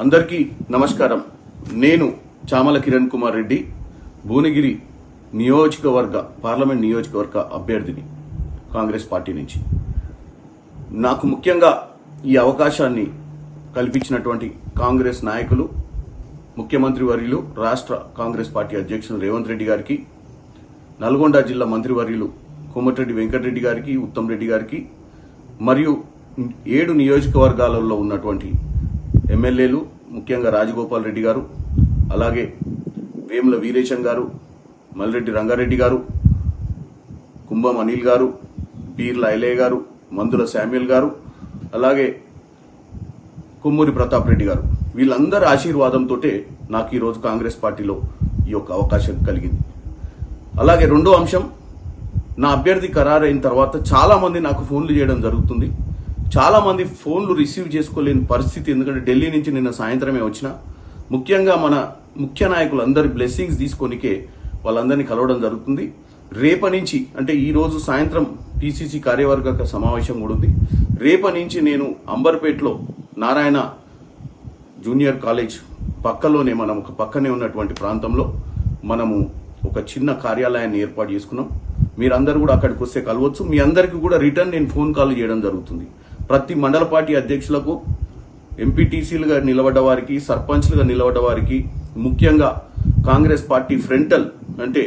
అందరికీ నమస్కారం. నేను చామల కిరణ్ కుమార్ రెడ్డి, భువనగిరి పార్లమెంట్ నియోజకవర్గ అభ్యర్థిని కాంగ్రెస్ పార్టీ నుంచి. నాకు ముఖ్యంగా ఈ అవకాశాన్ని కల్పించినటువంటి కాంగ్రెస్ నాయకులు, ముఖ్యమంత్రి వర్యులు, రాష్ట్ర కాంగ్రెస్ పార్టీ అధ్యక్షులు రేవంత్ రెడ్డి గారికి, నల్గొండ జిల్లా మంత్రివర్యులు కోమటిరెడ్డి వెంకటరెడ్డి గారికి, ఉత్తమ్ రెడ్డి గారికి, మరియు 7 నియోజకవర్గాలలో ఉన్నటువంటి ఎమ్మెల్యేలు, ముఖ్యంగా రాజగోపాల్ రెడ్డి గారు, అలాగే వేముల వీరేశం గారు, మల్రెడ్డి రంగారెడ్డి గారు, కుంభం అనిల్ గారు, పీర్ల ఐలయ్య గారు, మందుల శామ్యుల్ గారు, అలాగే కొమ్మూరి ప్రతాప్ రెడ్డి గారు, వీళ్ళందరి ఆశీర్వాదంతో నాకు ఈరోజు కాంగ్రెస్ పార్టీలో ఈ యొక్క అవకాశం కలిగింది. అలాగే రెండో అంశం, నా అభ్యర్థి ఖరారైన తర్వాత చాలా మంది నాకు ఫోన్లు చేయడం జరుగుతుంది. చాలా మంది ఫోన్లు రిసీవ్ చేసుకోలేని పరిస్థితి, ఎందుకంటే ఢిల్లీ నుంచి నిన్న సాయంత్రమే వచ్చిన. ముఖ్యంగా మన ముఖ్య నాయకులు అందరి బ్లెస్సింగ్స్ తీసుకొనికే వాళ్ళందరినీ కలవడం జరుగుతుంది. రేపటి నుంచి, అంటే ఈ రోజు సాయంత్రం టీసీసీ కార్యవర్గ సమావేశం కూడా ఉంది. రేపటి నుంచి నేను అంబర్పేటలో నారాయణ జూనియర్ కాలేజ్ పక్కలోనే, పక్కనే ఉన్నటువంటి ప్రాంతంలో మనము ఒక చిన్న కార్యాలయాన్ని ఏర్పాటు చేసుకున్నాం. మీరందరూ కూడా అక్కడికి వస్తే కలవచ్చు. మీ అందరికీ కూడా రిటర్న్ నేను ఫోన్ కాల్ చేయడం జరుగుతుంది. ప్రతి మండల పార్టీ అధ్యక్షులకు, ఎంపీటీసీలుగా నిలబడ్డ వారికి, సర్పంచ్లుగా నిలబడ్డ వారికి, ముఖ్యంగా కాంగ్రెస్ పార్టీ ఫ్రంటల్ అంటే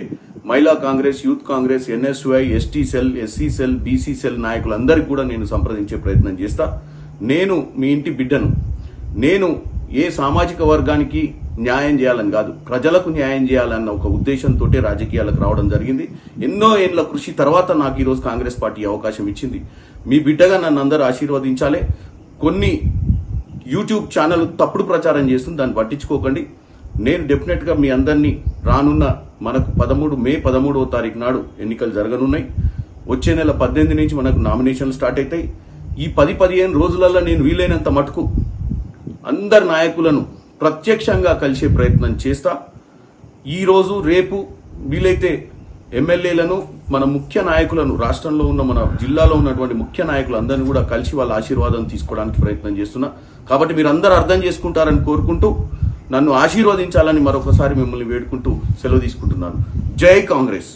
Mahila Congress, youth Congress, NSUI, ST cell, SC cell, BC cell నాయకులందరికీ కూడా నేను సంప్రదించే ప్రయత్నం చేస్తా. నేను మీ ఇంటి బిడ్డను. నేను ఏ సామాజిక వర్గానికి న్యాయం చేయాలని కాదు, ప్రజలకు న్యాయం చేయాలన్న ఒక ఉద్దేశంతో రాజకీయాలకు రావడం జరిగింది. ఎన్నో ఏళ్ల కృషి తర్వాత నాకు ఈరోజు కాంగ్రెస్ పార్టీ అవకాశం ఇచ్చింది. మీ బిడ్డగా నన్ను అందరూ ఆశీర్వదించాలి. కొన్ని యూట్యూబ్ ఛానల్ తప్పుడు ప్రచారం చేస్తుంది, దాన్ని పట్టించుకోకండి. నేను డెఫినెట్ గా మీ అందరినీ రానున్న మనకు మే 13వ తారీఖు నాడు ఎన్నికలు జరగనున్నాయి. వచ్చే నెల 18 నుంచి మనకు నామినేషన్లు స్టార్ట్ అవుతాయి. ఈ 10-15 రోజులలో నేను వీలైనంత మటుకు అందరు నాయకులను ప్రత్యక్షంగా కలిసే ప్రయత్నం చేస్తా. ఈ రోజు రేపు వీలైతే ఎమ్మెల్యేలను, మన ముఖ్య నాయకులను, రాష్ట్రంలో ఉన్న మన జిల్లాలో ఉన్నటువంటి ముఖ్య నాయకులు అందరినీ కూడా కలిసి వాళ్ళ ఆశీర్వాదం తీసుకోవడానికి ప్రయత్నం చేస్తున్నా. కాబట్టి మీరు అందరూ అర్థం చేసుకుంటారని కోరుకుంటూ, నన్ను ఆశీర్వదించాలని మరొకసారి మిమ్మల్ని వేడుకుంటూ సెలవు తీసుకుంటున్నాను. జై కాంగ్రెస్.